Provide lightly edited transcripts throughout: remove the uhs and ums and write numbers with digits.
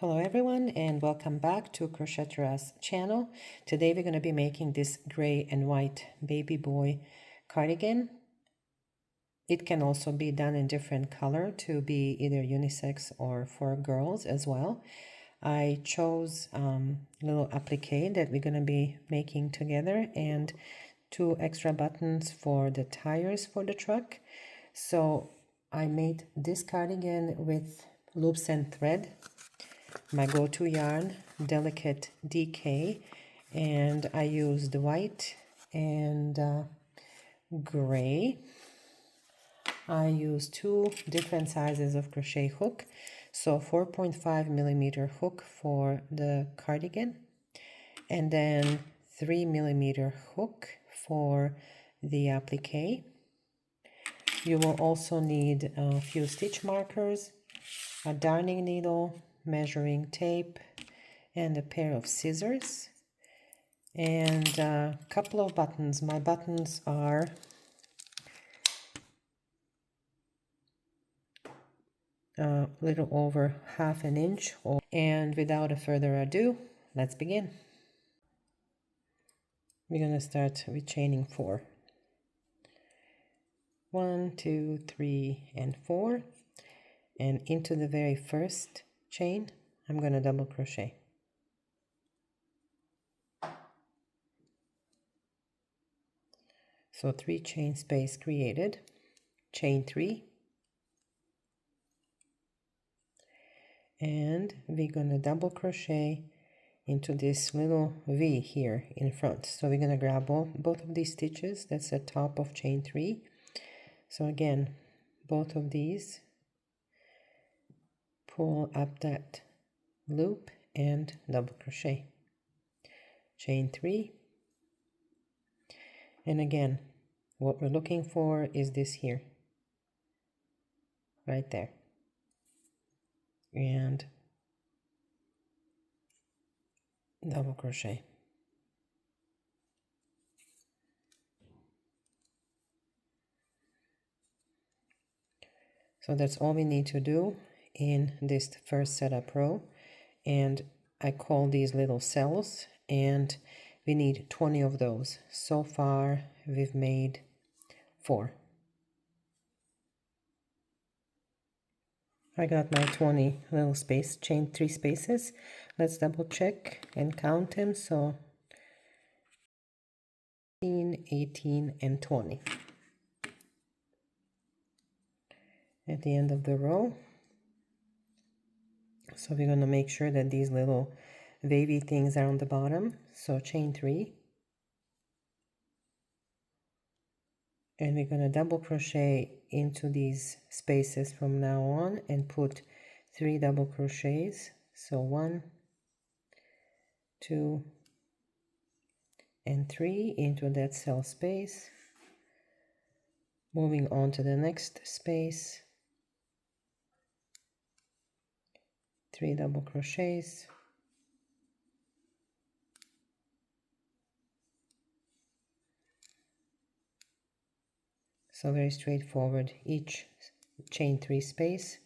Hello everyone and welcome back to Crochetera's channel. Today we're going to be making this gray and white baby boy cardigan. It can also be done in different color to be either unisex or for girls as well. I chose little applique that we're going to be making together and 2 extra buttons for the tires for the truck. So I made this cardigan with loops and thread. My go-to yarn, Delicate DK, and I used white and gray. I used 2 different sizes of crochet hook, so 4.5 millimeter hook for the cardigan, and then 3 millimeter hook for the applique. You will also need a few stitch markers, a darning needle, measuring tape, and a pair of scissors, and a couple of buttons. My buttons are a little over 1/2 inch. And without a further ado, let's begin. We're going to start with chaining 4. 1, 2, 3, and 4, and into the very first chain I'm going to double crochet. So 3 chain space created, chain 3, and we're going to double crochet into this little V here in front. So we're going to grab both of these stitches. That's the top of chain 3. So again, both of these, pull up that loop and double crochet, chain 3, and again what we're looking for is this here, right there, and double crochet. So that's all we need to do in this first setup row, and I call these little cells, and we need 20 of those. So far we've made 4. I got my 20 little space, chain 3 spaces. Let's double check and count them. So 18, 18, and 20. At the end of the row. So we're going to make sure that these little wavy things are on the bottom. So chain 3. And we're going to double crochet into these spaces from now on and put 3 double crochets. So 1, 2, and 3 into that cell space. Moving on to the next space. 3 double crochets. So very straightforward. Each chain 3 space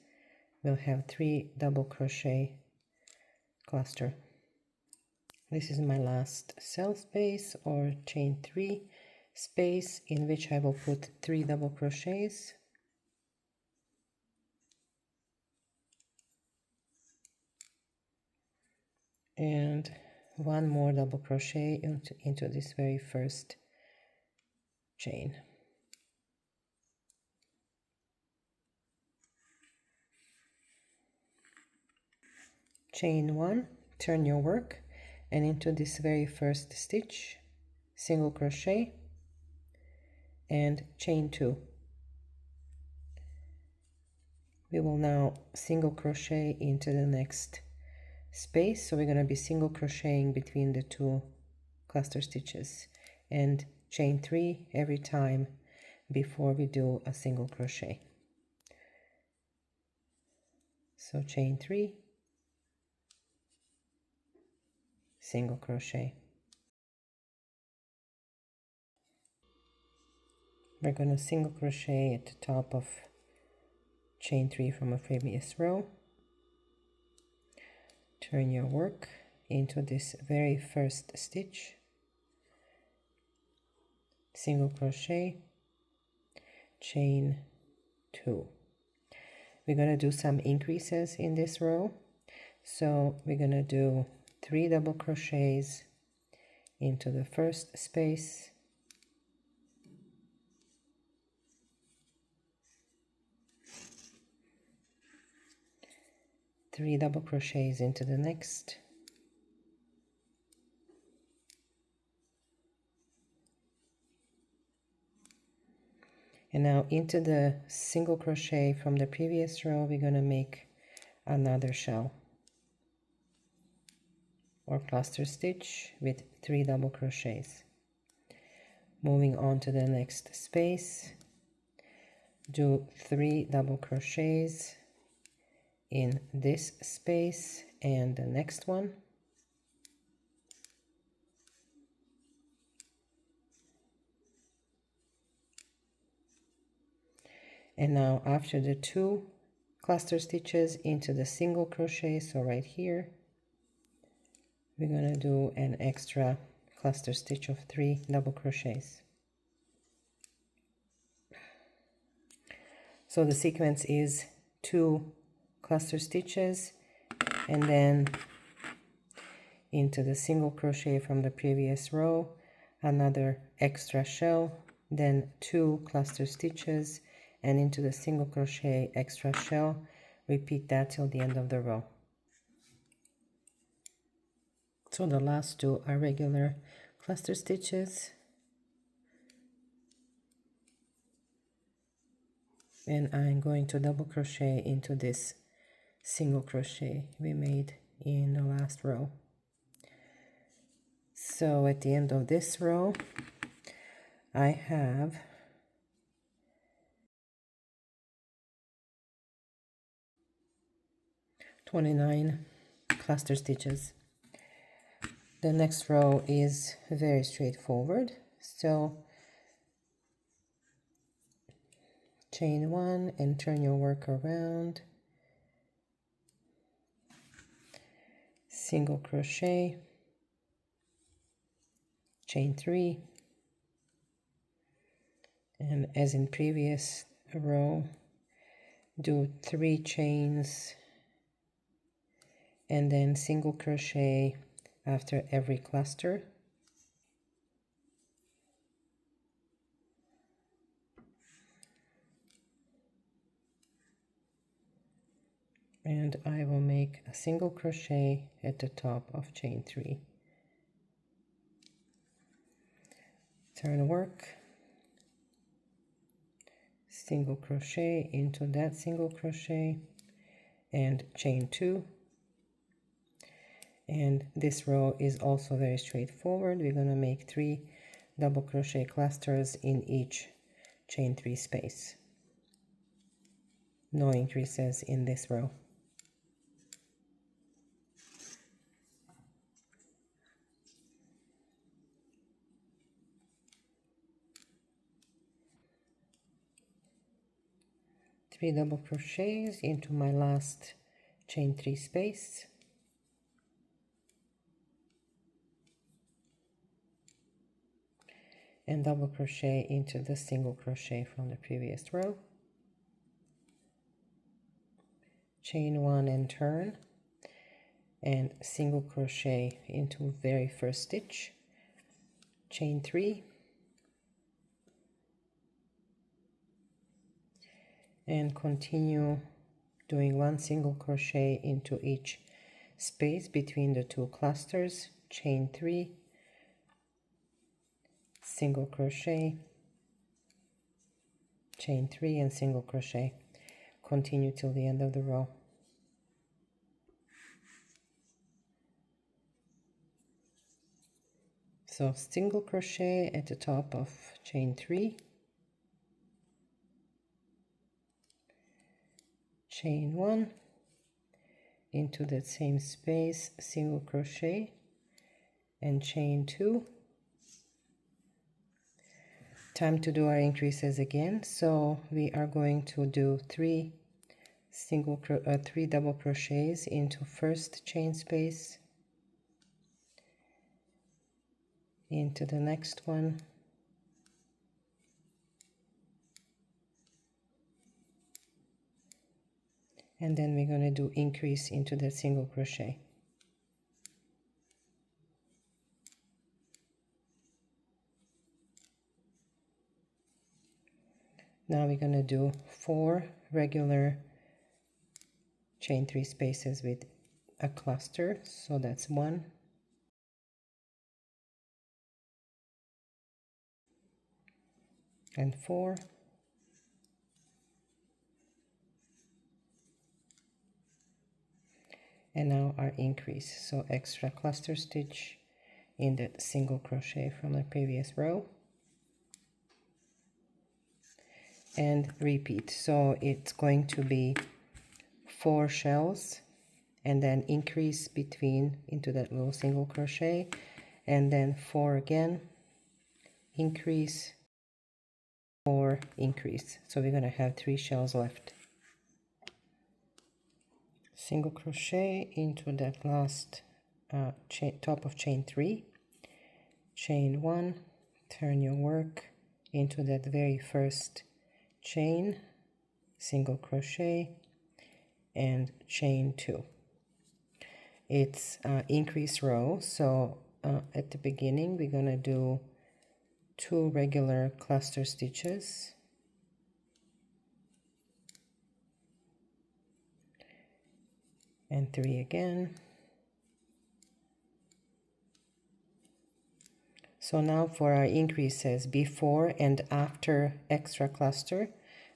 will have 3 double crochet cluster. This is my last cell space or chain 3 space in which I will put 3 double crochets. And 1 more double crochet into this very first chain. Chain 1, turn your work, and into this very first stitch, single crochet, and chain 2. We will now single crochet into the next space, so we're going to be single crocheting between the 2 cluster stitches, and chain 3 every time before we do a single crochet. So chain 3, single crochet. We're going to single crochet at the top of chain 3 from a previous row, turn your work into this very first stitch, single crochet, chain 2. We're going to do some increases in this row, so we're going to do 3 double crochets into the first space, 3 double crochets into the next, and now into the single crochet from the previous row we're going to make another shell or cluster stitch with 3 double crochets. Moving on to the next space, do 3 double crochets in this space and the next one, and now after the 2 cluster stitches into the single crochet, so right here we're going to do an extra cluster stitch of 3 double crochets. So the sequence is 2 cluster stitches and then into the single crochet from the previous row, another extra shell, then 2 cluster stitches and into the single crochet extra shell. Repeat that till the end of the row. So the last 2 are regular cluster stitches, and I'm going to double crochet into this single crochet we made in the last row. So at the end of this row I have 29 cluster stitches. The next row is very straightforward, so chain 1 and turn your work around, single crochet, chain 3, and as in previous row do 3 chains and then single crochet after every cluster, and I will make a single crochet at the top of chain 3. Turn work, single crochet into that single crochet and chain 2. And this row is also very straightforward. We're going to make 3 double crochet clusters in each chain 3 space. No increases in this row. Three double crochets into my last chain 3 space. And double crochet into the single crochet from the previous row. Chain 1 and turn, and single crochet into very first stitch, chain 3, and continue doing 1 single crochet into each space between the 2 clusters, chain 3, single crochet, chain 3 and single crochet. Continue till the end of the row. So single crochet at the top of chain 3, chain 1, into that same space, single crochet and chain 2. Time to do our increases again. So we are going to do 3 3 double crochets into first chain space, into the next one, and then we're going to do increase into that single crochet. Now we're going to do 4 regular chain 3 spaces with a cluster, so that's 1, and 4, and now our increase, so extra cluster stitch in that single crochet from the previous row, and repeat. So it's going to be 4 shells and then increase between into that little single crochet, and then 4 again, increase, 4, increase. So we're going to have 3 shells left. Single crochet into that last top of chain 3, chain 1, turn your work into that very first chain, single crochet, and chain 2. It's increase row, so at the beginning we're going to do 2 regular cluster stitches, and 3 again. So now for our increases, before and after extra cluster,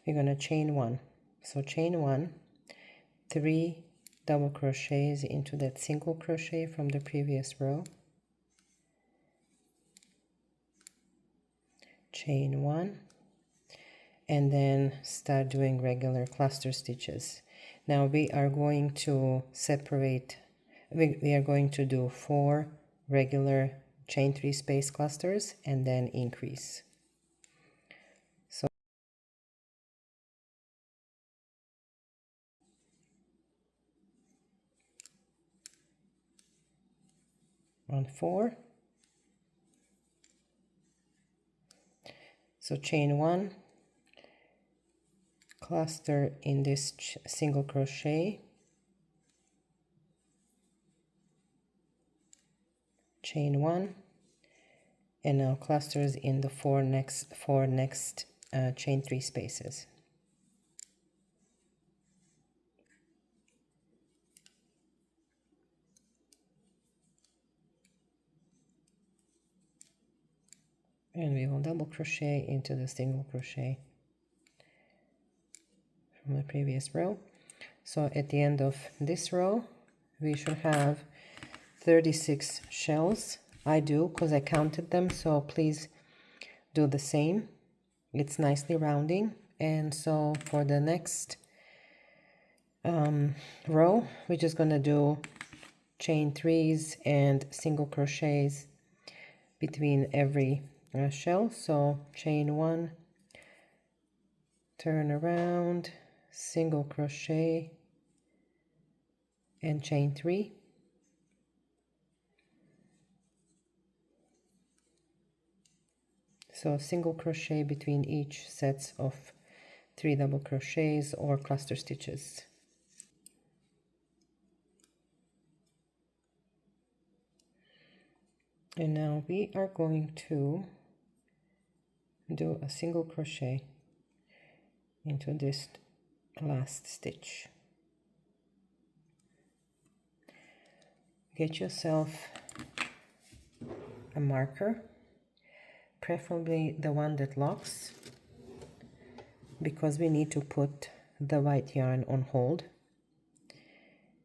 we're going to chain 1. So chain 1, 3 double crochets into that single crochet from the previous row, chain 1, and then start doing regular cluster stitches. Now we are going to separate, we are going to do 4 regular chain 3 space clusters and then increase. So on 4, so chain 1, cluster in this single crochet, chain 1, and now clusters in the 4 next chain 3 spaces. And we will double crochet into the single crochet from the previous row. So at the end of this row we should have 36 shells. I do because I counted them, so please do the same. It's nicely rounding. And so for the next row we're just going to do chain 3s and single crochets between every shell. So chain 1, turn around, single crochet, and chain 3, so single crochet between each sets of 3 double crochets or cluster stitches. And now we are going to do a single crochet into this last stitch. Get yourself a marker, preferably the one that locks, because we need to put the white yarn on hold.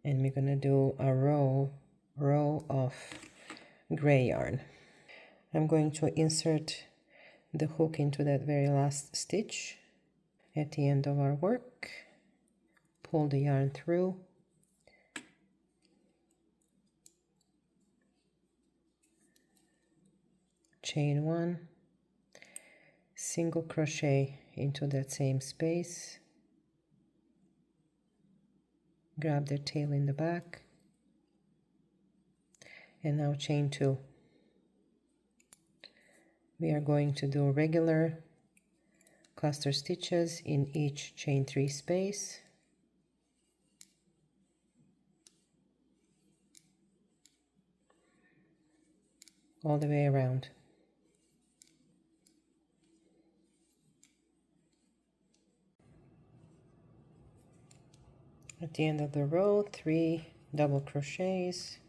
And we're going to do a row of gray yarn. I'm going to insert the hook into that very last stitch at the end of our work, pull the yarn through, chain 1, single crochet into that same space, grab the tail in the back, and now chain 2. We are going to do regular cluster stitches in each chain 3 space. All the way around. At the end of the row, 3 double crochets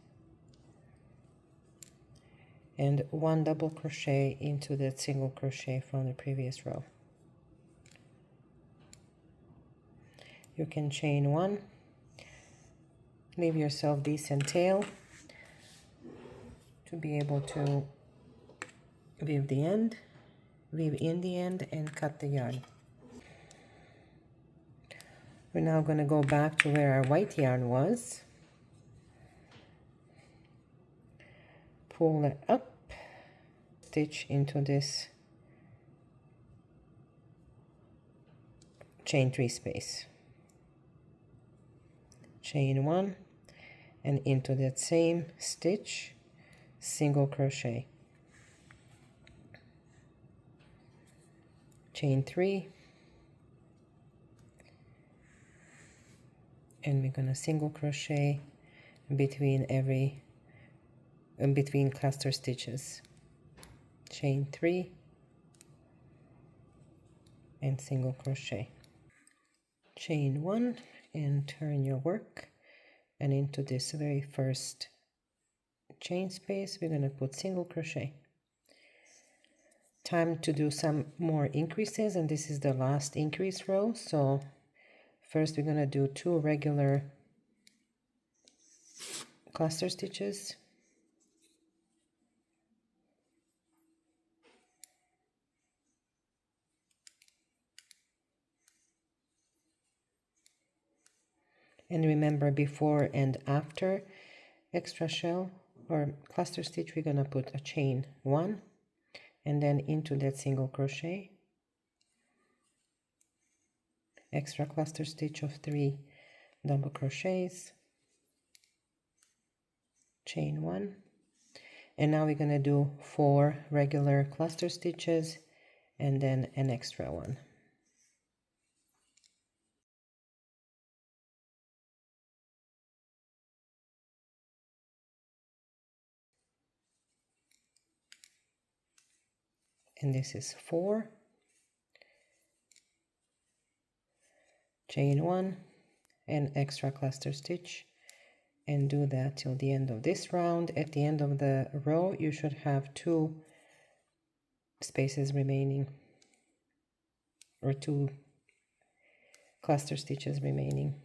and 1 double crochet into that single crochet from the previous row. You can chain 1, leave yourself decent tail to be able to weave in the end and cut the yarn. We're now going to go back to where our white yarn was. Pull it up, stitch into this chain 3 space. Chain 1 and into that same stitch, single crochet. Chain 3. And we're going to single crochet between cluster stitches. Chain 3 and single crochet. Chain 1 and turn your work, and into this very first chain space we're going to put single crochet. Time to do some more increases, and this is the last increase row. So first we're going to do 2 regular cluster stitches. And remember, before and after extra shell or cluster stitch, we're going to put a chain 1 and then into that single crochet, extra cluster stitch of 3 double crochets, chain 1, and now we're going to do 4 regular cluster stitches and then an extra one. And this is 4, chain 1 and extra cluster stitch, and do that till the end of this round. At the end of the row you should have 2 spaces remaining, or 2 cluster stitches remaining.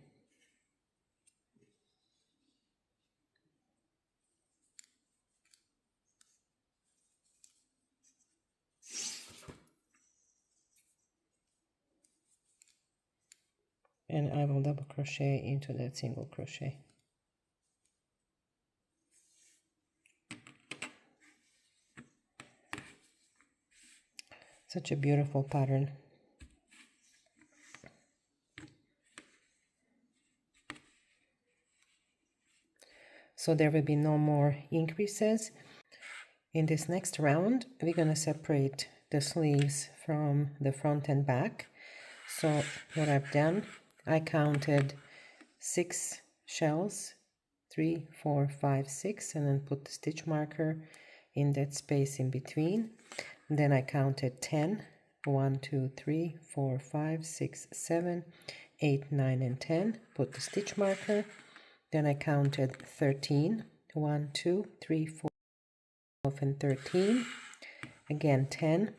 And I will double crochet into that single crochet. Such a beautiful pattern. So there will be no more increases. In this next round, we're going to separate the sleeves from the front and back. So what I've done, I counted 6 shells, 3, 4, 5, 6, and then put the stitch marker in that space in between. Then I counted 10, 1, 2, 3, 4, 5, 6, 7, 8, 9, and 10, put the stitch marker. Then I counted 13, 1, 2, 3, 4, 12, and 13. Again, 10,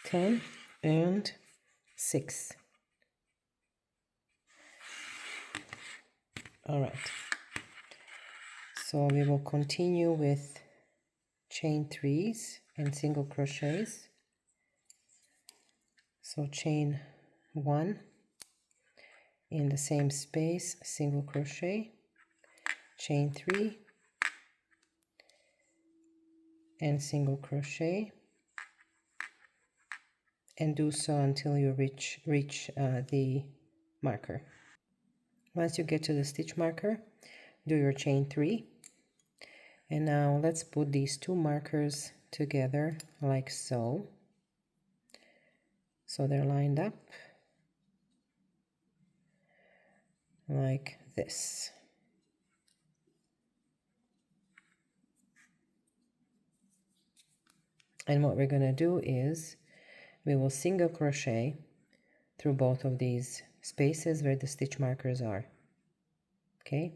10, and 6. All right. So we will continue with chain 3s and single crochets. So chain 1 in the same space, single crochet, chain 3 and single crochet, and do so until you reach the marker. Once you get to the stitch marker, do your chain 3. And now let's put these two markers together like so. So they're lined up like this. And what we're going to do is we will single crochet through both of these spaces where the stitch markers are. Okay,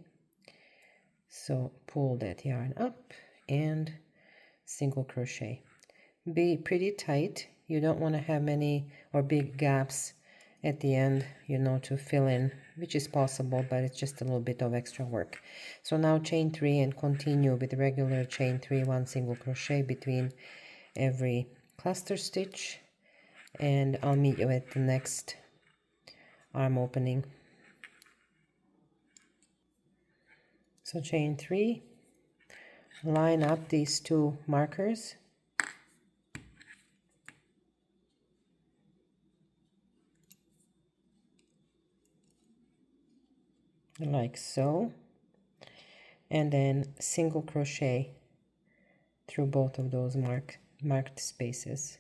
so pull that yarn up and single crochet. Be pretty tight. You don't want to have many or big gaps at the end, you know, to fill in, which is possible, but it's just a little bit of extra work. So now chain 3 and continue with regular chain 3, 1 single crochet between every cluster stitch, and I'll meet you at the next arm opening. So chain 3, line up these two markers, like so, and then single crochet through both of those marked spaces.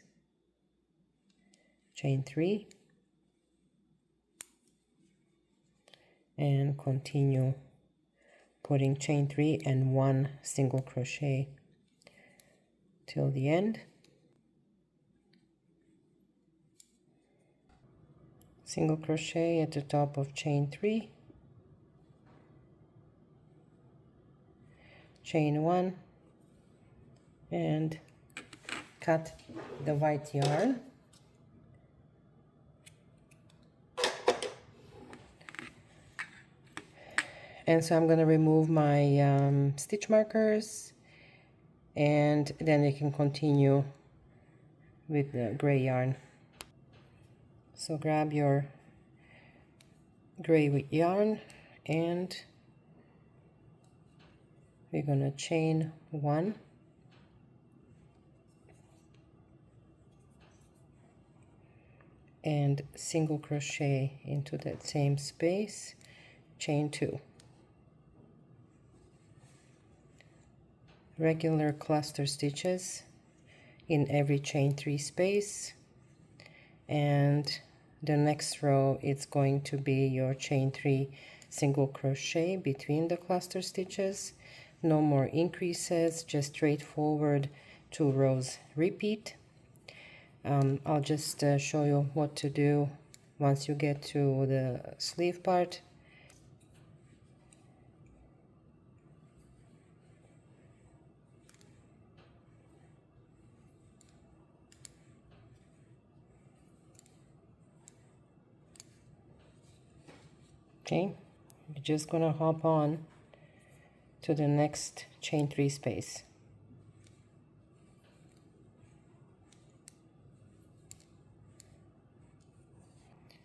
Chain 3 and continue putting chain 3 and 1 single crochet till the end. Single crochet at the top of chain 3, chain 1, and cut the white yarn. And so I'm going to remove my stitch markers, and then you can continue with the gray yarn. So grab your gray yarn, and we're going to chain 1, and single crochet into that same space, chain 2. Regular cluster stitches in every chain 3 space, and the next row it's going to be your chain 3 single crochet between the cluster stitches. No more increases, just straightforward 2 rows repeat. I'll just show you what to do once you get to the sleeve part. Okay, you're just gonna hop on to the next chain 3 space.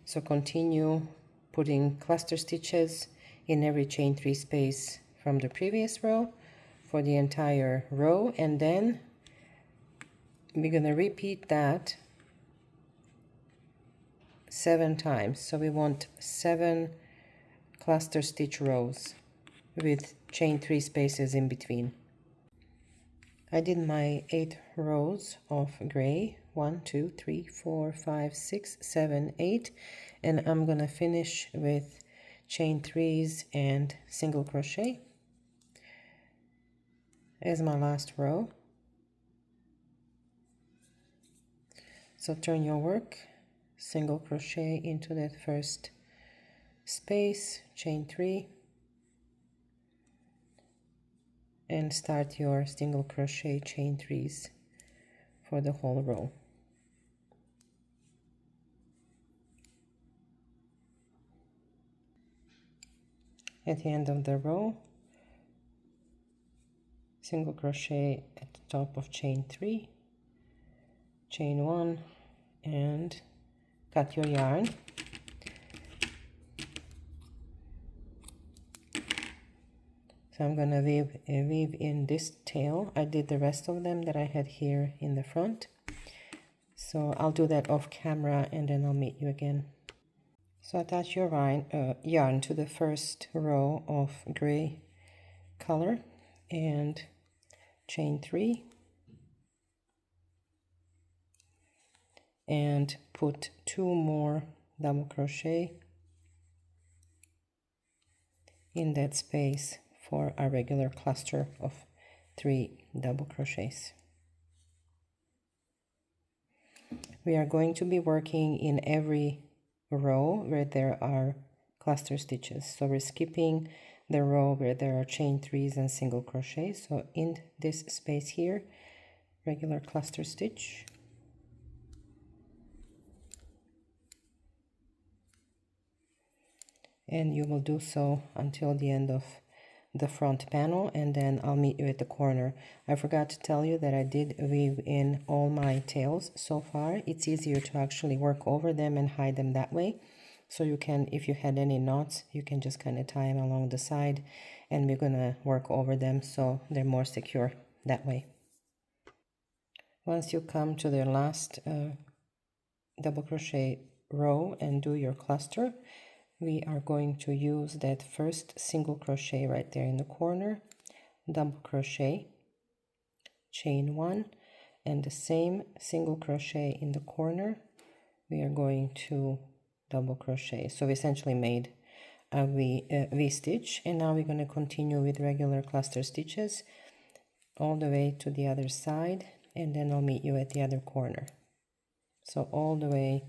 So continue putting cluster stitches in every chain 3 space from the previous row for the entire row, and then we're gonna repeat that 7 times. So we want 7 cluster stitch rows with chain 3 spaces in between. I did my 8 rows of gray, 1 2 3 4 5 6 7 8, and I'm gonna finish with chain 3s and single crochet as my last row. So turn your work, single crochet into that first space, chain 3, and start your single crochet chain 3s for the whole row. At the end of the row, single crochet at the top of chain 3, chain 1, and cut your yarn. So I'm gonna weave in this tail. I did the rest of them that I had here in the front. So I'll do that off camera and then I'll meet you again. So attach your yarn to the first row of gray color and chain 3 and put 2 more double crochet in that space for a regular cluster of 3 double crochets. We are going to be working in every row where there are cluster stitches. So we're skipping the row where there are chain 3s and single crochet. So in this space here, regular cluster stitch. And you will do so until the end of the front panel, and then I'll meet you at the corner. I forgot to tell you that I did weave in all my tails so far. It's easier to actually work over them and hide them that way. So you can, if you had any knots, you can just kind of tie them along the side, and we're gonna work over them so they're more secure that way. Once you come to the last double crochet row and do your cluster, we are going to use that first single crochet right there in the corner, double crochet, chain 1, and the same single crochet in the corner we are going to double crochet. So we essentially made a V stitch, and now we're going to continue with regular cluster stitches all the way to the other side, and then I'll meet you at the other corner. So all the way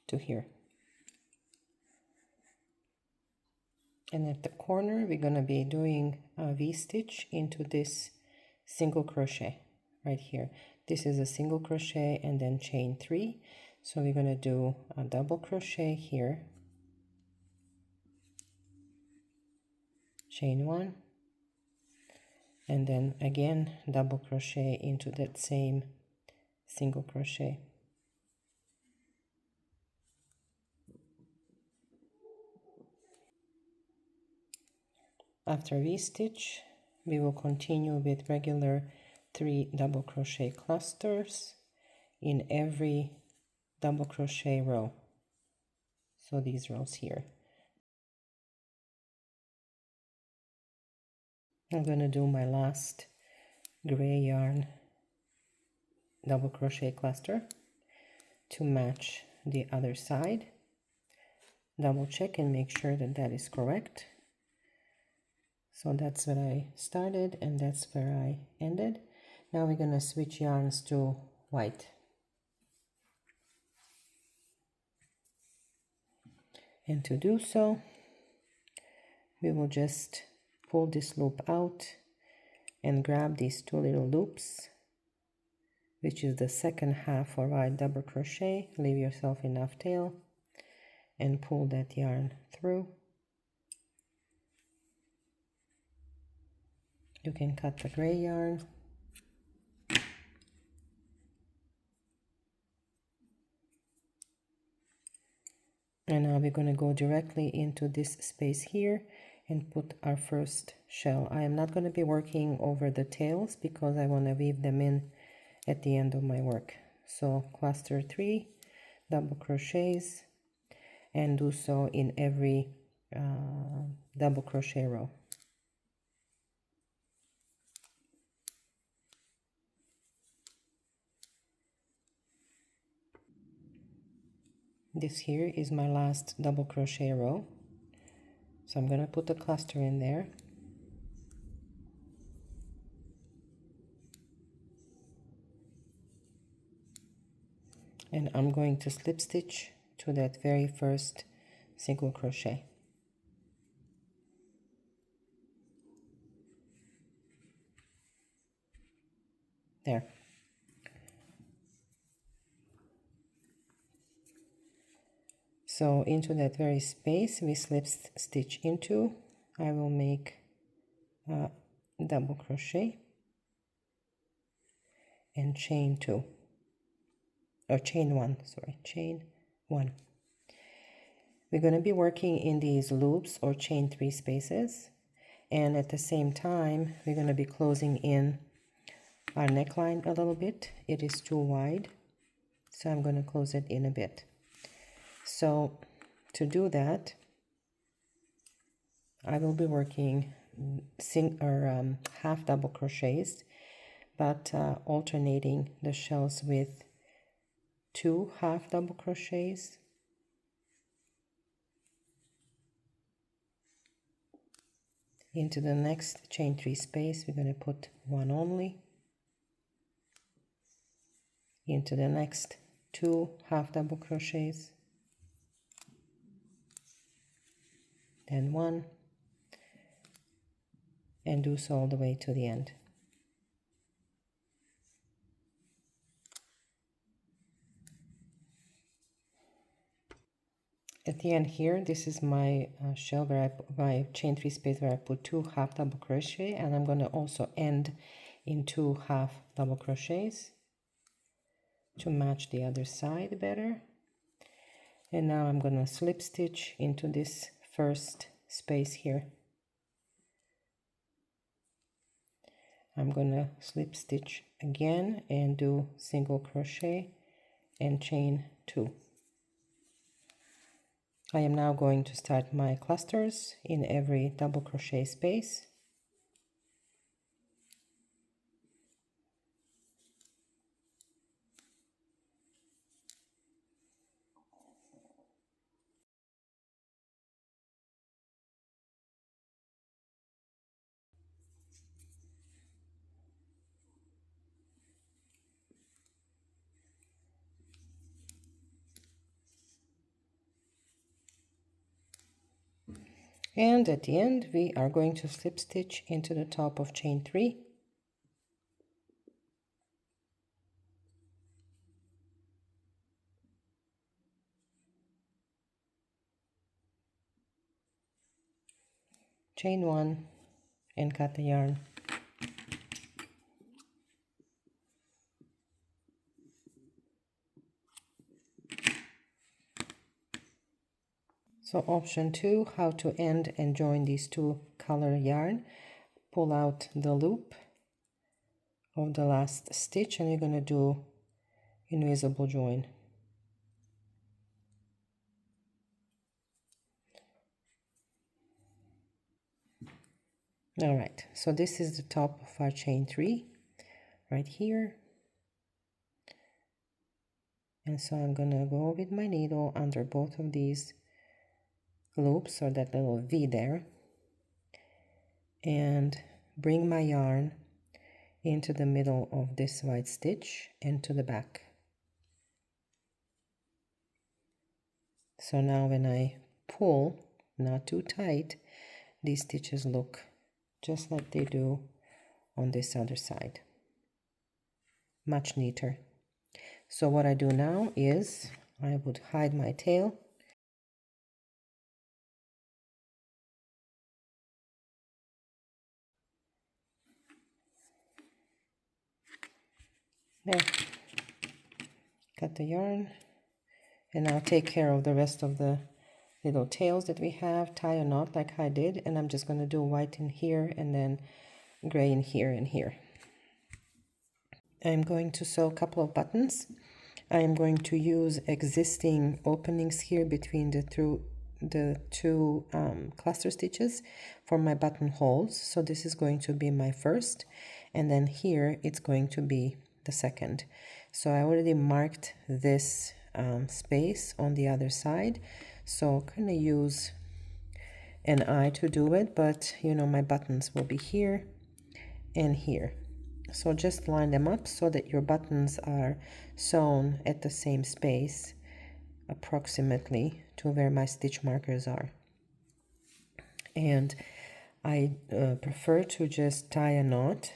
to here. And at the corner, we're going to be doing a V-stitch into this single crochet right here. This is a single crochet and then chain 3. So we're going to do a double crochet here, chain 1, and then again double crochet into that same single crochet. After V-stitch, we will continue with regular 3 double crochet clusters in every double crochet row. So these rows here. I'm going to do my last gray yarn double crochet cluster to match the other side. Double check and make sure that that is correct. So that's where I started and that's where I ended. Now we're going to switch yarns to white. And to do so, we will just pull this loop out and grab these 2 little loops, which is the second half for white double crochet. Leave yourself enough tail and pull that yarn through. You can cut the gray yarn. And now we're going to go directly into this space here and put our first shell. I am not going to be working over the tails because I want to weave them in at the end of my work. So cluster 3 double crochets and do so in every double crochet row. This here is my last double crochet row. So I'm going to put a cluster in there. And I'm going to slip stitch to that very first single crochet. There. So into that very space we slip stitch into, I will make a double crochet and chain 2, or chain 1, sorry, chain 1. We're going to be working in these loops or chain 3 spaces, and at the same time we're going to be closing in our neckline a little bit. It is too wide, so I'm going to close it in a bit. So to do that, I will be working half double crochets, but alternating the shells with 2 half double crochets, into the next chain 3 space we're going to put 1 only, into the next 2 half double crochets, then 1, and do so all the way to the end. At the end here, this is my shell where my chain 3 space where I put 2 half double crochet, and I'm going to also end in 2 half double crochets to match the other side better. And now I'm going to slip stitch into this first space here. I'm going to slip stitch again and do single crochet and chain 2. I am now going to start my clusters in every double crochet space. And at the end, we are going to slip stitch into the top of chain 3. Chain 1 and cut the yarn. So option 2, how to end and join these 2 color yarn. Pull out the loop of the last stitch and you're going to do invisible join. All right, so this is the top of our chain 3 right here. And so I'm going to go with my needle under both of these loops, or that little V there, and bring my yarn into the middle of this white stitch and to the back. So now when I pull, not too tight, these stitches look just like they do on this other side. Much neater. So what I do now is I would hide my tail. There. Cut the yarn. And I'll take care of the rest of the little tails that we have. Tie a knot like I did, and I'm just going to do white in here and then gray in here and here. I'm going to sew a couple of buttons. I am going to use existing openings here between the two cluster stitches for my buttonholes. So this is going to be my first, and then here it's going to be the second. So I already marked this space on the other side, so kind of use an eye to do it, but you know my buttons will be here and here. So just line them up so that your buttons are sewn at the same space approximately to where my stitch markers are. And I prefer to just tie a knot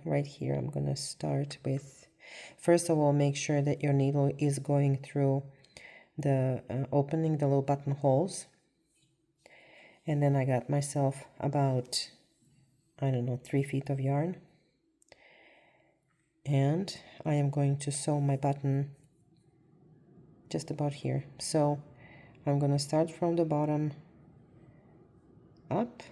right here. I'm going to start with, first of all, make sure that your needle is going through the opening, the little buttonholes. And then I got myself about, I don't know, 3 feet of yarn. And I am going to sew my button just about here. So I'm going to start from the bottom up.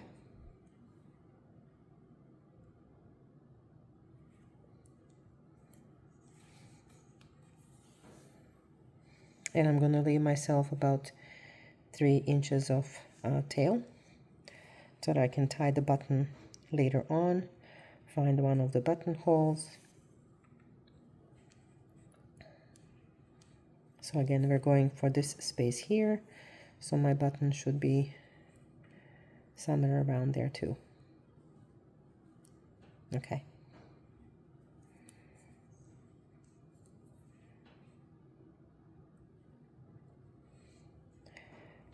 And I'm gonna leave myself about 3 inches of tail so that I can tie the button later on. Find one of the buttonholes. So again, we're going for this space here. So my button should be somewhere around there too. Okay.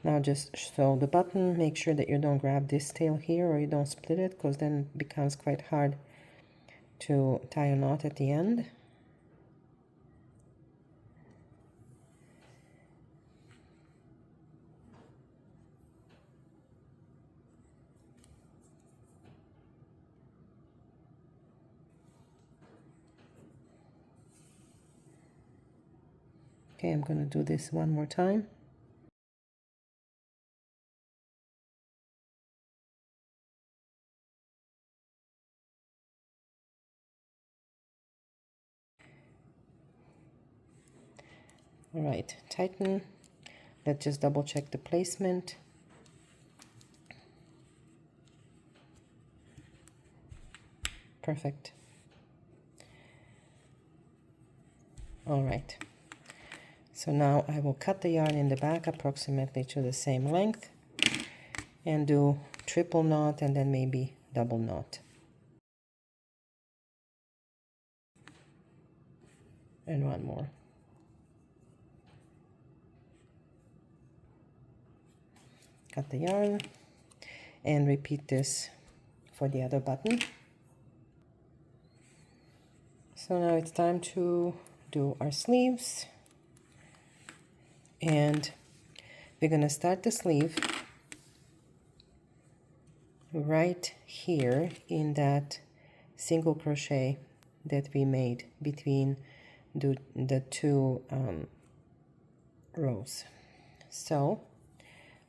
Now just sew the button. Make sure that you don't grab this tail here or you don't split it, because then it becomes quite hard to tie a knot at the end. Okay, I'm going to do this one more time. All right, tighten. Let's just double check the placement. Perfect. All right. So now I will cut the yarn in the back approximately to the same length and do triple knot and then maybe double knot. And one more. Cut the yarn and repeat this for the other button. So now it's time to do our sleeves. And we're going to start the sleeve right here in that single crochet that we made between the two rows. So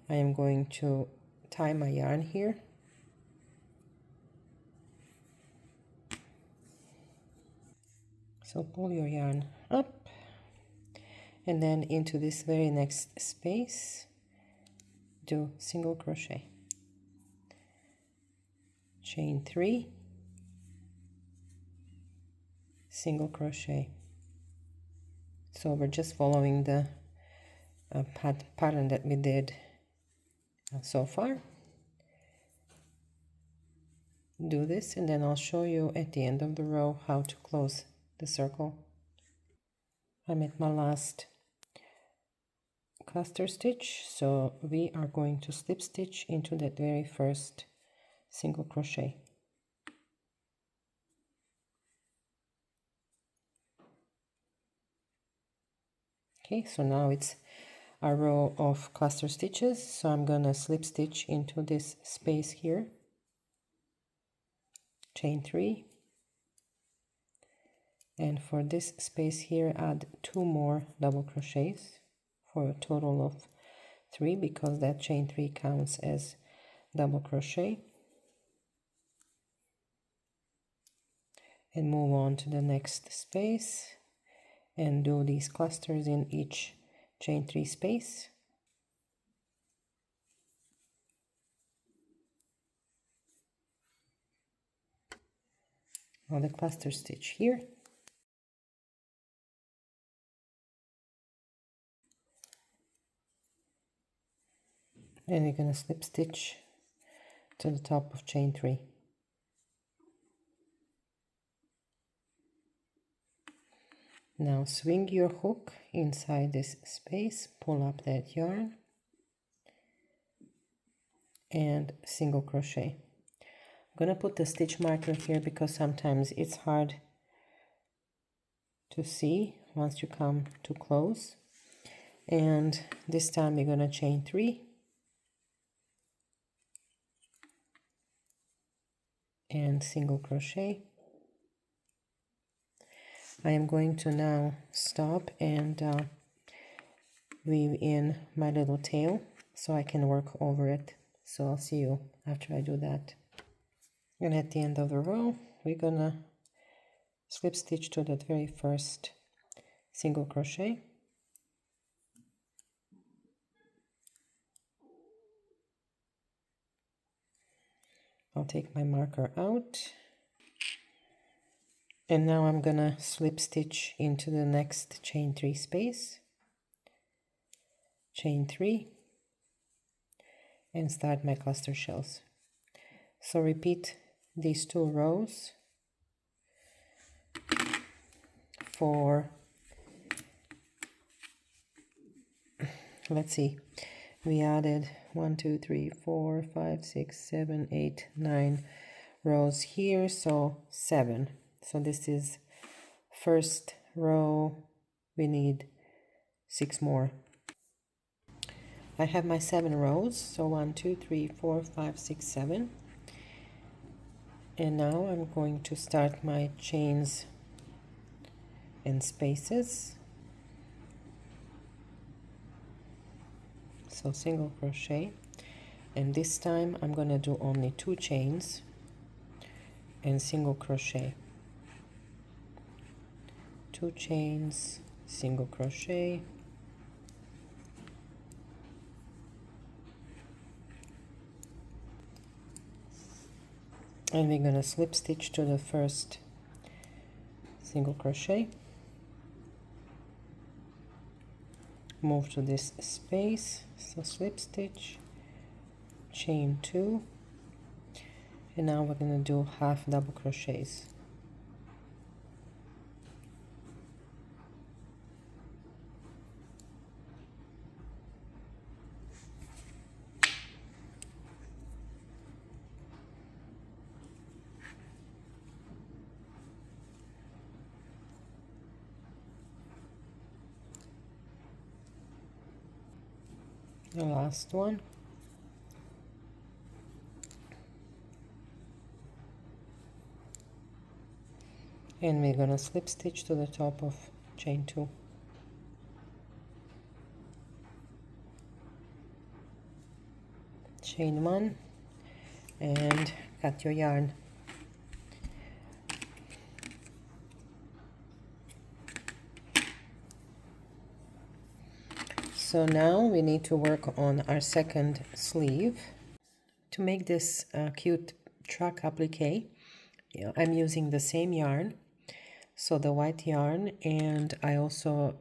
I am going to tie my yarn here. So pull your yarn up and then into this very next space do single crochet, chain 3, single crochet. So we're just following the pattern that we did so far. Do this and then I'll show you at the end of the row how to close the circle. I'm at my last cluster stitch, so we are going to slip stitch into that very first single crochet. Okay, so now it's a row of cluster stitches, so I'm gonna slip stitch into this space here, chain 3, and for this space here add 2 more double crochets for a total of 3, because that chain 3 counts as double crochet, and move on to the next space and do these clusters in each chain 3 space. On the cluster stitch here, and we're going to slip stitch to the top of chain 3. Now swing your hook inside this space, pull up that yarn and single crochet. I'm going to put the stitch marker here because sometimes it's hard to see once you come too close. And this time we're going to chain 3 and single crochet. I am going to now stop and weave in my little tail so I can work over it. So I'll see you after I do that. And at the end of the row, we're gonna slip stitch to that very first single crochet I'll take my marker out. And now I'm gonna slip stitch into the next chain 3 space, chain 3, and start my cluster shells. So repeat these 2 rows for, let's see, we added 1, 2, 3, 4, 5, 6, 7, 8, 9 rows here, so 7. So this is first row, we need 6 more. I have my 7 rows, so 1, 2, 3, 4, 5, 6, 7. And now I'm going to start my chains and spaces. So single crochet, and this time I'm going to do only 2 chains and single crochet. 2 chains, single crochet, and we're going to slip stitch to the first single crochet, move to this space, so slip stitch, chain 2, and now we're going to do half double crochets. The last one, and we're gonna slip stitch to the top of chain 2. Chain 1 and cut your yarn. So now we need to work on our second sleeve. To make this cute truck applique, I'm using the same yarn, so the white yarn, and I also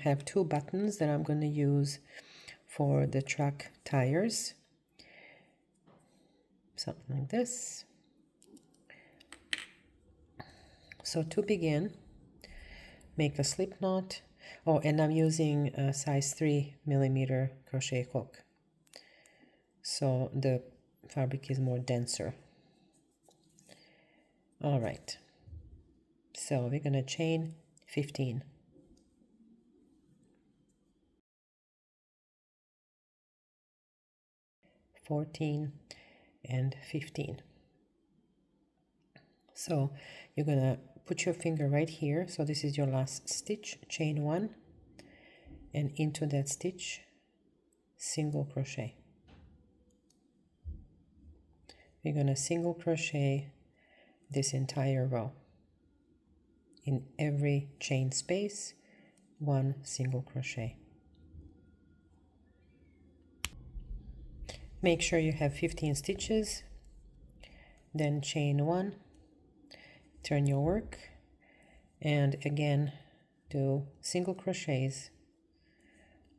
have 2 buttons that I'm going to use for the truck tires. Something like this. So to begin, make a slip knot. Oh, and I'm using a size 3mm crochet hook, so the fabric is more denser. All right, so we're gonna chain 15. And 15. So you're gonna put your finger right here, so this is your last stitch, chain 1, and into that stitch single crochet. We're gonna single crochet this entire row. In every chain space, 1 single crochet. Make sure you have 15 stitches, then chain 1, turn your work, and again do single crochets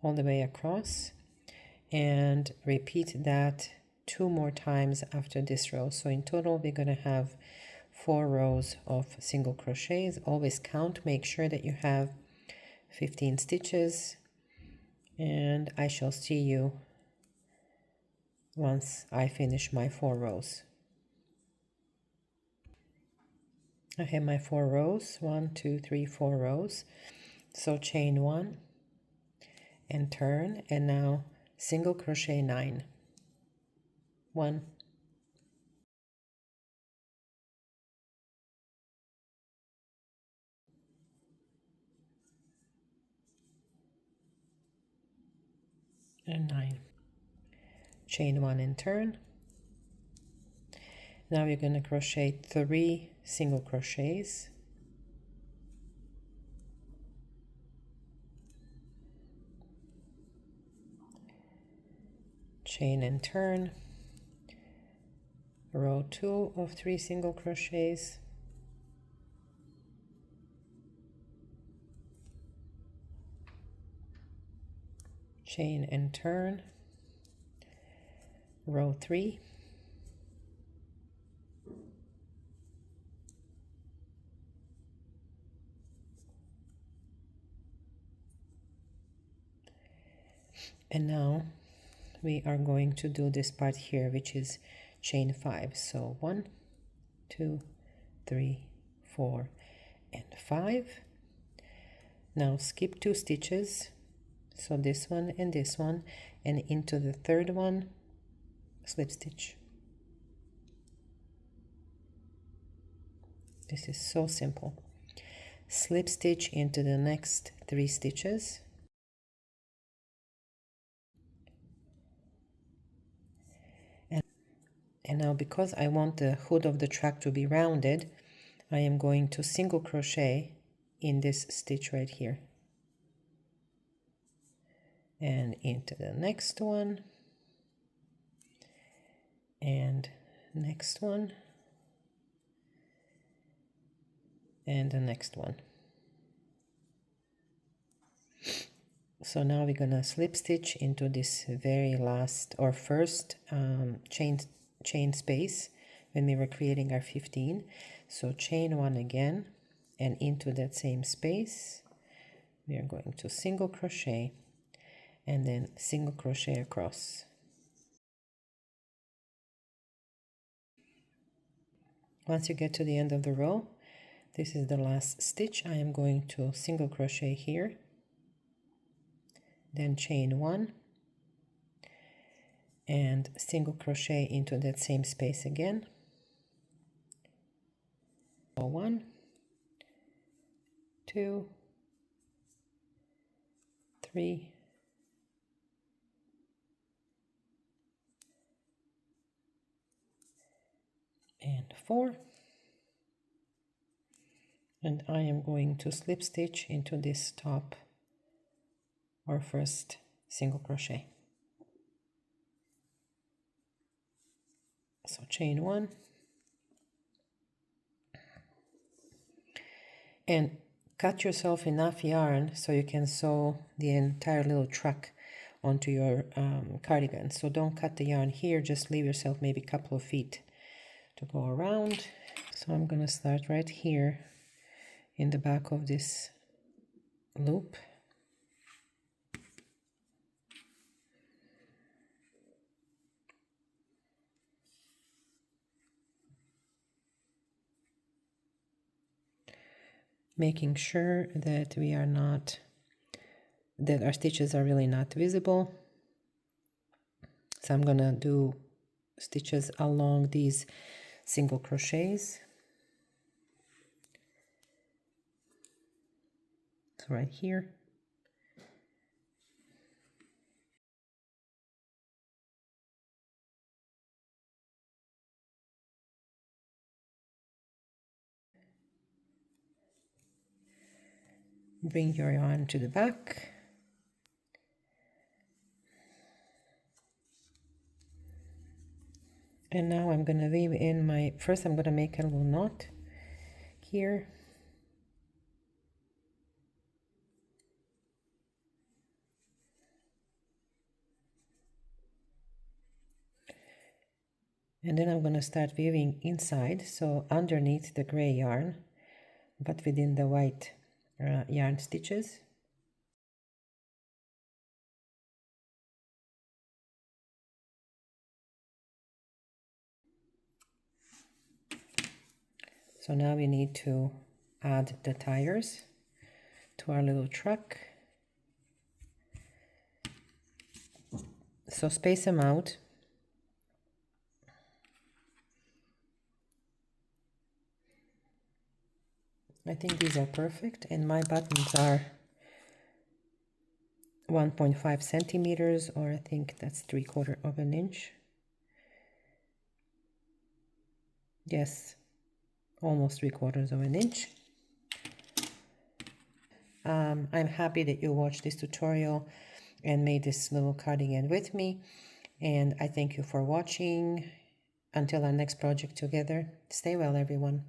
all the way across, and repeat that 2 more times after this row. So in total we're going to have 4 rows of single crochets. Always count, make sure that you have 15 stitches, and I shall see you once I finish my 4 rows. I have my 4 rows, 1, 2, 3, 4 rows. So chain 1 and turn, and now single crochet 9. 1, and 9. Chain 1 and turn. Now we're going to crochet 3 single crochets, chain and turn, row 2 of 3 single crochets, chain and turn, row 3, and now we are going to do this part here, which is chain 5. So 1, 2, 3, 4, and 5. Now skip 2 stitches, so this one, and into the third one, slip stitch. This is so simple. Slip stitch into the next 3 stitches, and now because I want the hood of the track to be rounded, I am going to single crochet in this stitch right here, and into the next one, and next one, and the next one. So now we're gonna slip stitch into this very last or first chain space when we were creating our 15. So chain 1 again, and into that same space we are going to single crochet and then single crochet across. Once you get to the end of the row, this is the last stitch. I am going to single crochet here, then chain 1 and single crochet into that same space again. 1, 2, 3, and 4, and I am going to slip stitch into this top or first single crochet. So chain 1 and cut yourself enough yarn so you can sew the entire little truck onto your cardigan. So don't cut the yarn here, just leave yourself maybe a couple of feet to go around. So I'm gonna start right here in the back of this loop. Making sure that we are not, that our stitches are really not visible. So I'm gonna do stitches along these single crochets. So right here. Bring your yarn to the back. And now I'm going to weave in my, first I'm going to make a little knot here. And then I'm going to start weaving inside, so underneath the gray yarn, but within the white yarn stitches. So now we need to add the tires to our little truck. So space them out. I think these are perfect, and my buttons are 1.5 centimeters, or I think that's 3/4 of an inch. Yes, almost 3/4 of an inch. I'm happy that you watched this tutorial and made this little cardigan with me, and I thank you for watching. Until our next project together, stay well, everyone.